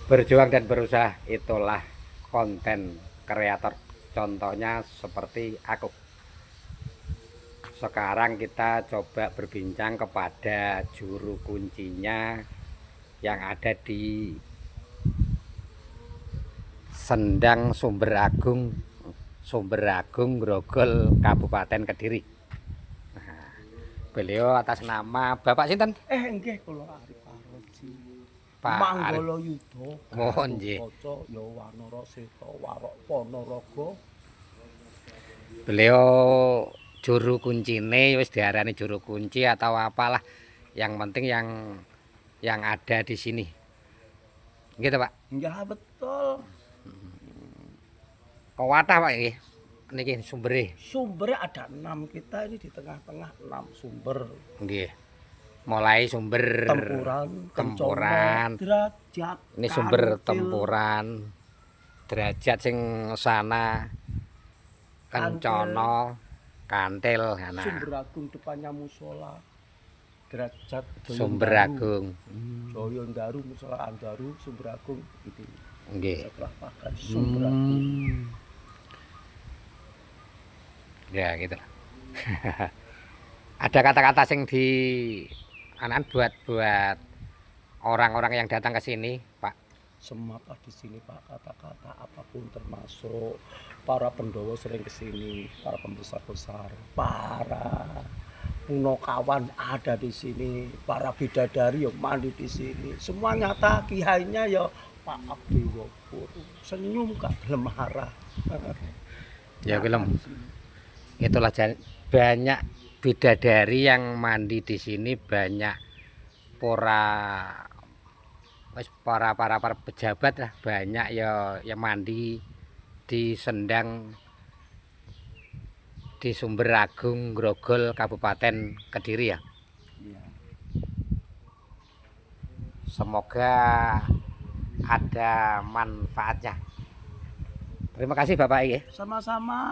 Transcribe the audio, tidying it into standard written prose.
Berjuang dan berusaha, itulah konten kreator. Contohnya seperti aku. Sekarang kita coba berbincang kepada juru kuncinya yang ada di Sendang Sumber Agung Grogol Kabupaten Kediri. Nah, beliau atas nama Bapak sinten? Nggih kula Arif Paroji. Pak Arif. Manggala Yuda, Mohon nggih. Gatotkaca, ya Wanara Seta, Warok Panaraga. Beliau juru kuncine, wis diarani juru kunci atau apalah. Yang penting yang ada di sini. Gitu, Pak. Ya betul. Kawathah, Pak nggih. Niki sumbere. Sumbernya ada 6, kita ini di tengah-tengah 6 sumber. Nggih. Mulai sumber tempuran. Derajat. Ini sumber Kantil, tempuran. Derajat sing sana. Kencana, kantil, nah. Sumber Agung depannya musola. Derajat Sumber Agung. Joyo Ndaru, musola Andaru, Sumber Agung itu. Nggih. Setelah pakan Sumber Agung. Ya gitu. Ada kata-kata sing di anan buat orang-orang yang datang ke sini, Pak. Semapa di sini Pak, kata-kata apapun termasuk para Pendowo sering ke sini, para pembesar-besar, para punakawan ada di sini, para bidadari yang mandi di sini. Semua nyata kihainya ya Pak Abdi Wopur. Senyum Kak gelem marah. Ya film. Itulah banyak bidadari yang mandi di sini, banyak para pejabat lah, banyak ya yang mandi di Sendang di Sumber Agung Grogol Kabupaten Kediri ya. Semoga ada manfaatnya. Terima kasih Bapak. Sama-sama.